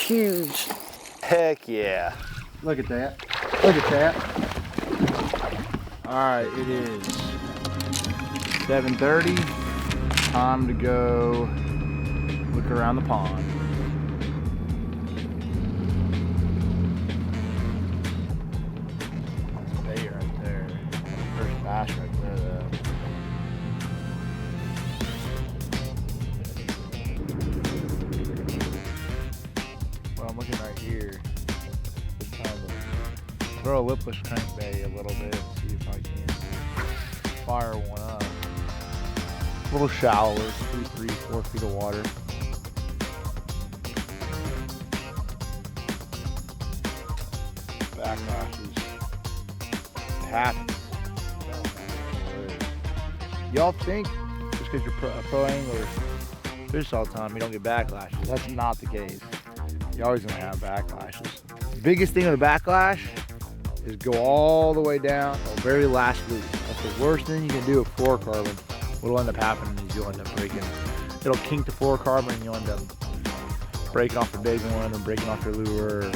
huge. Heck yeah. Look at that. Look at that. All right, it is 7:30. Time to go look around the pond. Stay right there. First bass right there, though. Well, I'm looking right here. Just trying to throw a lipless crankbait a little bit and see if I can fire one up. A little shallower, 2, 3, 4 feet of water. Backlashes happen. Y'all think just because you're a pro angler, fish all the time, you don't get backlashes. That's not the case. You're always gonna have backlashes. The biggest thing with a backlash is go all the way down to the very last loop. That's the worst thing you can do with fluorocarbon. What'll end up happening is you'll end up breaking. It'll kink the fluorocarbon and you'll end up breaking off the big one or breaking off your lure.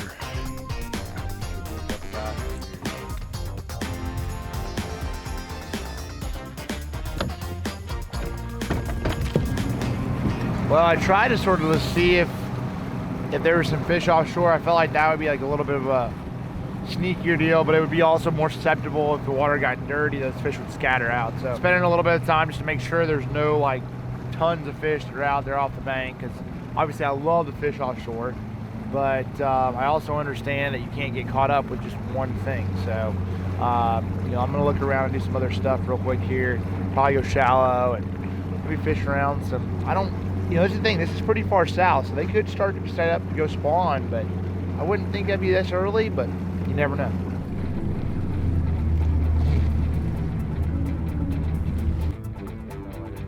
Well, I tried to sort of see if there was some fish offshore. I felt like that would be like a little bit of a sneakier deal, but it would be also more susceptible if the water got dirty. Those fish would scatter out. So spending a little bit of time just to make sure there's no like tons of fish that are out there off the bank, because obviously I love the fish offshore, but I also understand that you can't get caught up with just one thing. So you know, I'm gonna look around and do some other stuff real quick here, probably go shallow and maybe fish around some. I don't, you know, this is the thing, this is pretty far south, so they could start to set up to go spawn, but I wouldn't think that'd be this early, but you never know.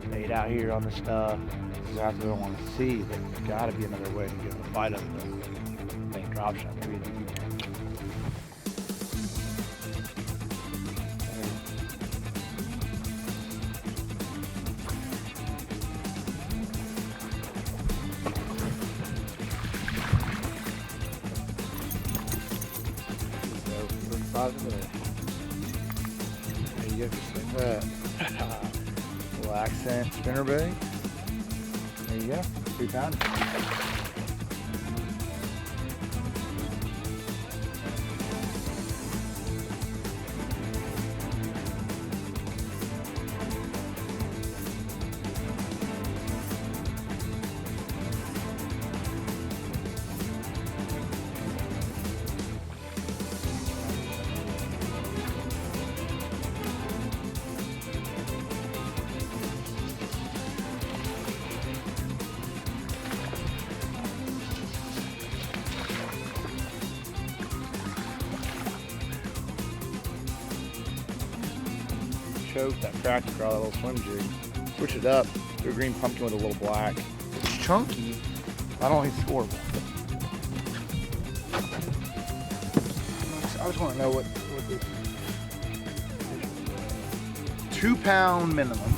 Bait out here on the stuff. This is what I want to see, but there's got to be another way to get a bite of the main drop shot. Maybe there you go, just like that. Little accent spinnerbait. There you go, 3 pounds. Choke that crack across that little swim jig. Switch it up to a green pumpkin with a little black. It's chunky. I don't think it's scoreable. I just want to know what the 2 pound minimum.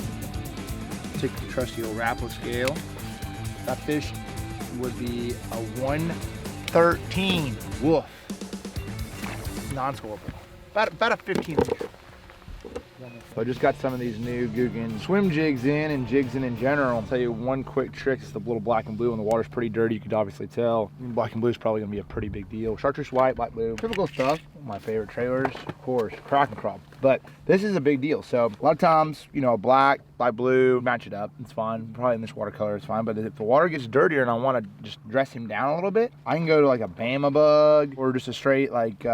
Take the trusty old Rapala scale. That fish would be a 113. Woof. Non-scoreable. About a 15 inch. So I just got some of these new Guggen swim jigs in and jigs in general. I'll tell you one quick trick. It's the little black and blue. When the water's pretty dirty, you could obviously tell. Black and blue is probably gonna be a pretty big deal. Chartreuse white, black blue, typical stuff. My favorite trailers, of course, crack and crop. But this is a big deal. So a lot of times, you know, black, light blue, match it up. It's fine. Probably in this watercolor, it's fine. But if the water gets dirtier and I want to just dress him down a little bit, I can go to like a Bama bug or just a straight like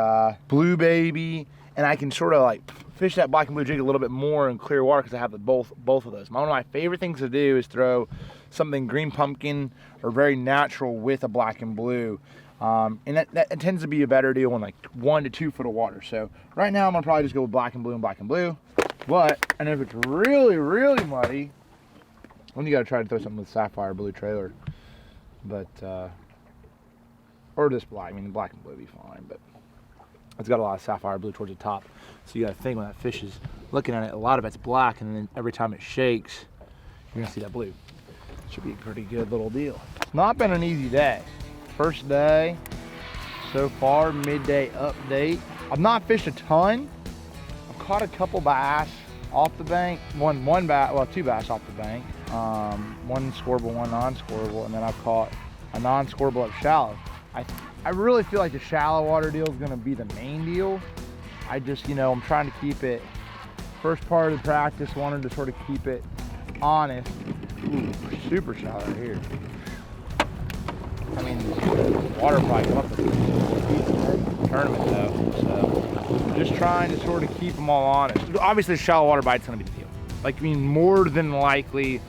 blue baby, and I can sort of like fish that black and blue jig a little bit more in clear water because I have both of those. One of my favorite things to do is throw something green pumpkin or very natural with a black and blue. And that tends to be a better deal in like 1 to 2 foot of water. So right now I'm gonna probably just go with black and blue and black and blue. But, and if it's really, really muddy, then you gotta try to throw something with sapphire blue trailer. But, or this black, I mean the black and blue would be fine, but it's got a lot of sapphire blue towards the top. So you gotta think when that fish is looking at it, a lot of it's black, and then every time it shakes, you're gonna see that blue. Should be a pretty good little deal. It's not been an easy day. First day so far, midday update. I've not fished a ton. I've caught a couple bass off the bank. Two bass off the bank. One scoreable, one non-scoreable, and then I've caught a non-scoreable up shallow. I really feel like the shallow water deal is gonna be the main deal. I just, I'm trying to keep it, first part of the practice, wanted to sort of keep it honest. Ooh, super shallow here. I mean, water probably come up to the tournament though, so just trying to sort of keep them all honest. Obviously, shallow water bite's gonna be the deal. Like, more than likely,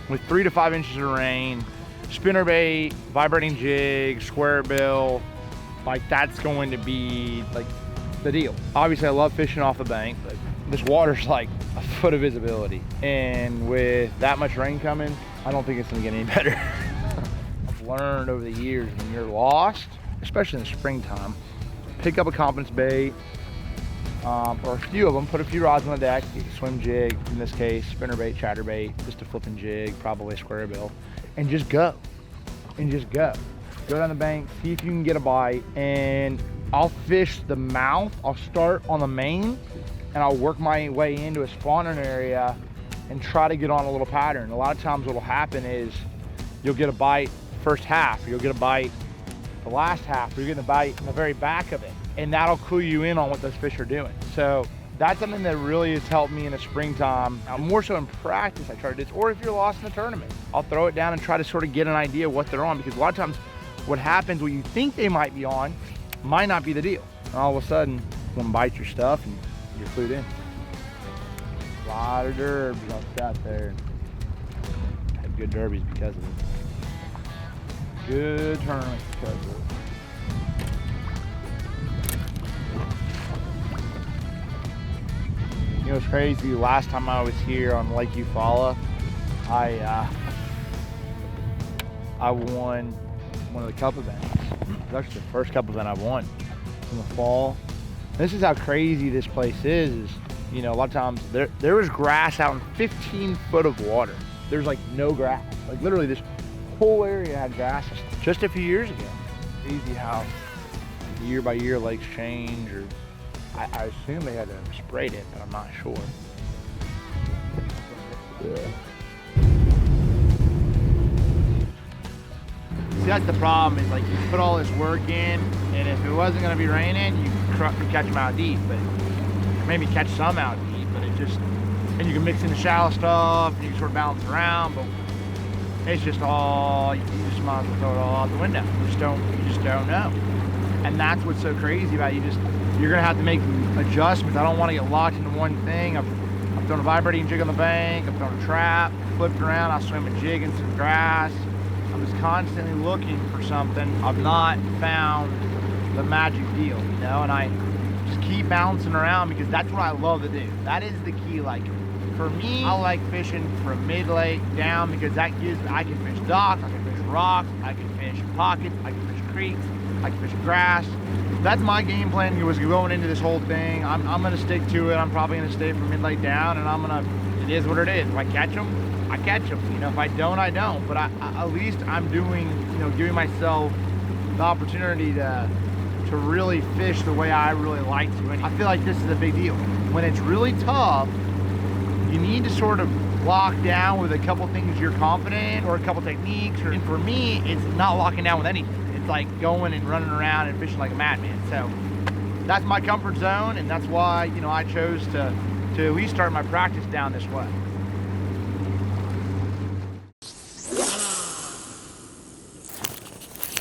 with 3 to 5 inches of rain, spinnerbait, vibrating jig, square bill, like that's going to be like the deal. Obviously, I love fishing off the bank, but this water's like a foot of visibility, and with that much rain coming, I don't think it's gonna get any better. I've learned over the years, when you're lost, especially in the springtime, pick up a confidence bait, or a few of them, put a few rods on the deck, swim jig, in this case, spinnerbait, chatterbait, just a flipping jig, probably a square bill, and just go, Go down the bank, see if you can get a bite, and I'll fish the mouth. I'll start on the main, and I'll work my way into a spawning area and try to get on a little pattern. A lot of times what'll happen is you'll get a bite first half, you'll get a bite the last half, or you're getting a bite in the very back of it, and that'll clue you in on what those fish are doing. So that's something that really has helped me in the springtime. More so in practice, I try to do this, or if you're lost in the tournament, I'll throw it down and try to sort of get an idea of what they're on, because a lot of times what happens, what you think they might be on, might not be the deal. And all of a sudden, one bites your stuff and you're clued in. A lot of derbs I've sat there. Had good derbies because of it. Good tournaments because of it. You know, it's crazy. Last time I was here on Lake Eufaula, I won one of the cup events. It was actually the first cup event I won in the fall. This is how crazy this place is, a lot of times there was grass out in 15 foot of water. There's like no grass. Like literally this whole area had grass just a few years ago. Crazy how year by year lakes change, or I assume they had to have sprayed it, but I'm not sure. Yeah. See, that's the problem, is like you put all this work in, and if it wasn't going to be raining, you could catch them out deep, but maybe catch some out deep, but it just, and you can mix in the shallow stuff, and you can sort of balance around, but it's just all, you just might as well throw it all out the window. You just don't know. And that's what's so crazy about it. You're going to have to make adjustments. I don't want to get locked into one thing. I've thrown a vibrating jig on the bank, I've thrown a trap, flipped around, I'll swim a jig in some grass. I'm just constantly looking for something. I've not found the magic deal, and I just keep bouncing around, because that's what I love to do. That is the key. Like, for me, I like fishing from mid-lake down, because that gives, I can fish docks, I can fish rocks, I can fish pockets, I can fish creeks, I can fish grass. That's my game plan was going into this whole thing. I'm gonna stick to it. I'm probably gonna stay from mid-lake down, and it is what it is. If I catch them, I catch them. If I don't, I don't. But at least I'm doing, giving myself the opportunity to really fish the way I really like to. And I feel like this is a big deal. When it's really tough, you need to sort of lock down with a couple things you're confident in, or a couple techniques. And for me, it's not locking down with anything. It's like going and running around and fishing like a madman. So that's my comfort zone, and that's why, I chose to at least start my practice down this way.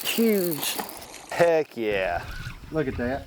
Huge. Heck yeah. Look at that.